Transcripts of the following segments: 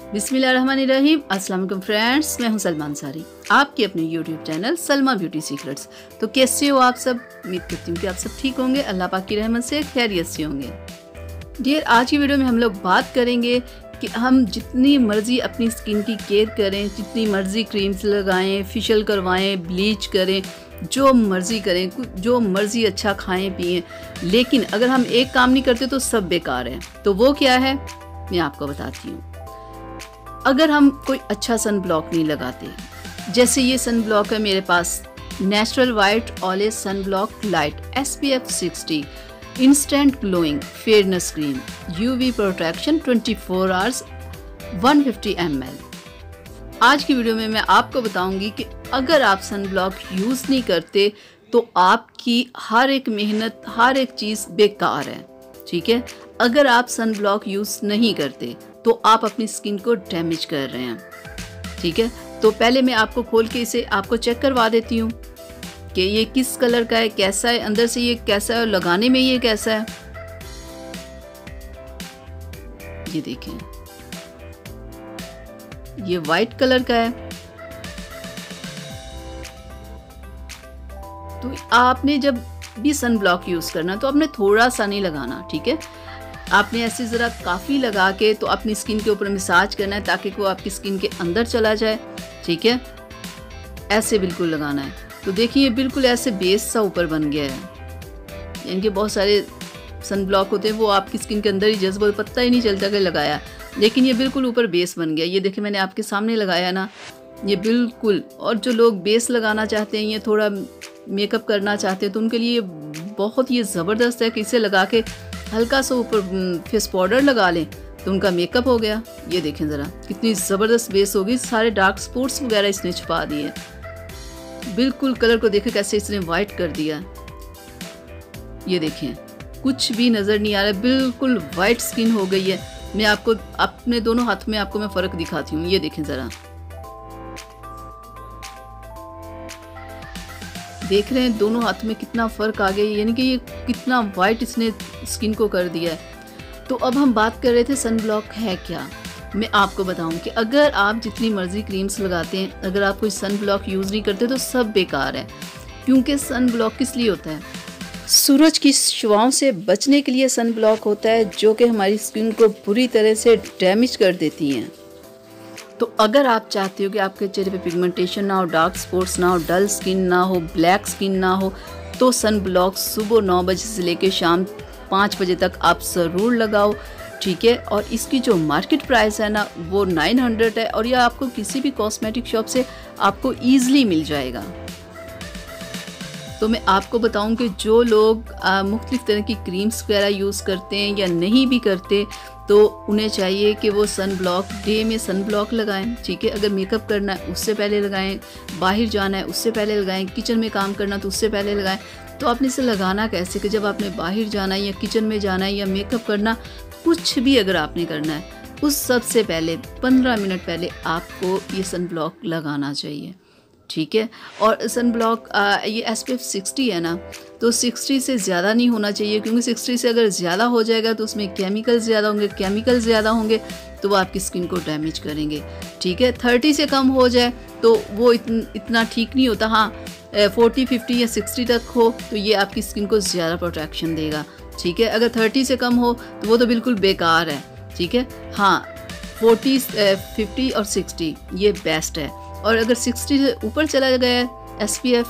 बिस्मिल्लाहिर्रहमानिर्रहीम। अस्सलाम वालेकुम फ्रेंड्स, मैं हूं सलमा अंसारी, आपके अपने YouTube channel Salma beauty secrets. तो कैसे हो आप सब? उम्मीद करती हूँ कि आप सब ठीक होंगे, अल्लाह पाक की रहमत से खैरियत से होंगे। डियर, आज की वीडियो में हम लोग बात करेंगे कि हम जितनी मर्ज़ी अपनी स्किन की केयर करें, जितनी मर्ज़ी क्रीम्स लगाएं, फेशियल करवाएं, ब्लीच करें, जो मर्ज़ी करें, जो मर्ज़ी अच्छा खाएं पिएं, लेकिन अगर हम एक काम नहीं करते तो सब बेकार है। तो वो क्या है, मैं आपको बताती हूँ। अगर हम कोई अच्छा सन ब्लॉक नहीं लगाते, जैसे ये सन ब्लॉक है मेरे पास, नेचुरल वाइट ऑलेज sunblock light SPF 60 instant glowing fairness cream, UV protection 24 hours 150 ml। आज की वीडियो में मैं आपको बताऊंगी कि अगर आप सन ब्लॉक यूज़ नहीं करते तो आपकी हर एक मेहनत, हर एक चीज़ बेकार है। ठीक है, अगर आप सन ब्लॉक यूज़ नहीं करते तो आप अपनी स्किन को डैमेज कर रहे हैं। ठीक है, तो पहले मैं आपको खोल के इसे आपको चेक करवा देती हूँ कि ये किस कलर का है, कैसा है, अंदर से ये कैसा है और लगाने में ये कैसा है। ये देखें, ये वाइट कलर का है। तो आपने जब भी सन ब्लॉक यूज करना तो आपने थोड़ा सा नहीं लगाना, ठीक है, आपने ऐसे ज़रा काफ़ी लगा के तो अपनी स्किन के ऊपर मसाज करना है ताकि वो आपकी स्किन के अंदर चला जाए। ठीक है, ऐसे बिल्कुल लगाना है। तो देखिए, बिल्कुल ऐसे बेस सा ऊपर बन गया है। यानी कि बहुत सारे सन ब्लॉक होते हैं वो आपकी स्किन के अंदर ही जज्ब, पता ही नहीं चलता कि लगाया, लेकिन ये बिल्कुल ऊपर बेस बन गया। ये देखिए, मैंने आपके सामने लगाया ना, ये बिल्कुल। और जो लोग बेस लगाना चाहते हैं, ये थोड़ा मेकअप करना चाहते हैं, तो उनके लिए बहुत ये ज़बरदस्त है कि इसे लगा के हल्का सा ऊपर फेस पाउडर लगा लें तो उनका मेकअप हो गया। ये देखें ज़रा कितनी ज़बरदस्त बेस होगी, सारे डार्क स्पॉट्स वगैरह इसने छुपा दिए। बिल्कुल कलर को देखें कैसे इसने वाइट कर दिया। ये देखें, कुछ भी नज़र नहीं आ रहा है, बिल्कुल वाइट स्किन हो गई है। मैं आपको अपने दोनों हाथ में आपको मैं फ़र्क दिखाती हूँ। ये देखें ज़रा, देख रहे हैं दोनों हाथ में कितना फ़र्क आ गया, यानी कि ये कितना वाइट इसने स्किन को कर दिया है। तो अब हम बात कर रहे थे सन ब्लॉक है क्या। मैं आपको बताऊं कि अगर आप जितनी मर्ज़ी क्रीम्स लगाते हैं, अगर आप कोई सन ब्लॉक यूज़ नहीं करते तो सब बेकार है। क्योंकि सन ब्लॉक किस लिए होता है? सूरज की शुआओं से बचने के लिए सन ब्लॉक होता है, जो कि हमारी स्किन को बुरी तरह से डैमेज कर देती हैं। तो अगर आप चाहते हो कि आपके चेहरे पे पिगमेंटेशन ना हो, डार्क स्पॉट्स ना हो, डल स्किन ना हो, ब्लैक स्किन ना हो, तो सन ब्लॉक सुबह 9 बजे से लेकर शाम 5 बजे तक आप ज़रूर लगाओ। ठीक है, और इसकी जो मार्केट प्राइस है ना वो 900 है, और यह आपको किसी भी कॉस्मेटिक शॉप से आपको ईज़िली मिल जाएगा। तो मैं आपको बताऊं कि जो लोग मुख्तलिफ़ तरह की क्रीम्स वगैरह यूज़ करते हैं या नहीं भी करते, तो उन्हें चाहिए कि वो सन ब्लॉक डे में सन ब्लॉक लगाएं। ठीक है, अगर मेकअप करना है उससे पहले लगाएं, बाहर जाना है उससे पहले लगाएं, किचन में काम करना तो उससे पहले लगाएं। तो आपने इसे लगाना कैसे कि जब आपने बाहर जाना है या किचन में जाना है या मेकअप करना, कुछ भी अगर आपने करना है, उस सबसे पहले 15 मिनट पहले आपको ये सन ब्लॉक लगाना चाहिए। ठीक है, और सन ब्लॉक ये SPF 60 है ना, तो 60 से ज़्यादा नहीं होना चाहिए, क्योंकि 60 से अगर ज़्यादा हो जाएगा तो उसमें केमिकल ज़्यादा होंगे, तो वो आपकी स्किन को डैमेज करेंगे। ठीक है, 30 से कम हो जाए तो वो इतना ठीक नहीं होता। हाँ, 40, 50 या 60 तक हो तो ये आपकी स्किन को ज़्यादा प्रोटेक्शन देगा। ठीक है, अगर 30 से कम हो तो वो तो बिल्कुल बेकार है। ठीक है, हाँ, 40, 50 और 60 ये बेस्ट है। और अगर 60 से ऊपर चला गया है SPF,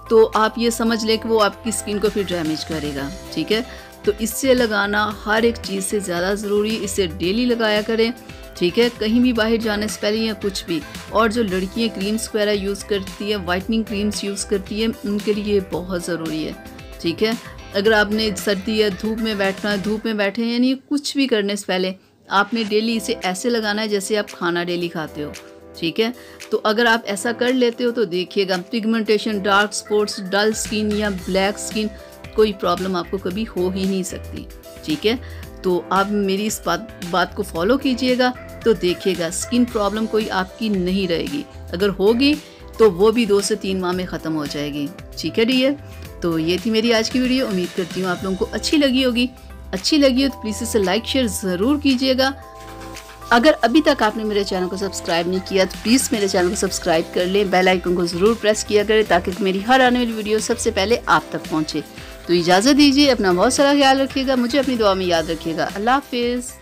तो आप ये समझ लें कि वो आपकी स्किन को फिर डैमेज करेगा। ठीक है, तो इससे लगाना हर एक चीज़ से ज़्यादा ज़रूरी, इसे डेली लगाया करें। ठीक है, कहीं भी बाहर जाने से पहले या कुछ भी। और जो लड़कियां क्रीम्स वगैरह यूज़ करती है, वाइटनिंग क्रीम्स यूज़ करती है, उनके लिए बहुत ज़रूरी है। ठीक है, अगर आपने सर्दी या धूप में बैठना है, धूप में बैठे हैं, यानी कुछ भी करने से पहले आपने डेली इसे ऐसे लगाना है जैसे आप खाना डेली खाते हो। ठीक है, तो अगर आप ऐसा कर लेते हो तो देखिएगा, pigmentation, dark spots, dull skin या ब्लैक स्किन, कोई प्रॉब्लम आपको कभी हो ही नहीं सकती। ठीक है, तो आप मेरी इस बात को फॉलो कीजिएगा, तो देखिएगा स्किन प्रॉब्लम कोई आपकी नहीं रहेगी। अगर होगी तो वो भी 2 से 3 माह में ख़त्म हो जाएगी। ठीक है डियर, तो ये थी मेरी आज की वीडियो। उम्मीद करती हूँ आप लोगों को अच्छी लगी होगी। अच्छी लगी हो तो प्लीज़ इसे लाइक शेयर ज़रूर कीजिएगा। अगर अभी तक आपने मेरे चैनल को सब्सक्राइब नहीं किया तो प्लीज़ मेरे चैनल को सब्सक्राइब कर लें, बेल आइकन को ज़रूर प्रेस किया करें ताकि मेरी हर आने वाली वीडियो सबसे पहले आप तक पहुँचे। तो इजाज़त दीजिए, अपना बहुत सारा ख्याल रखिएगा, मुझे अपनी दुआ में याद रखिएगा। अल्लाह हाफिज़।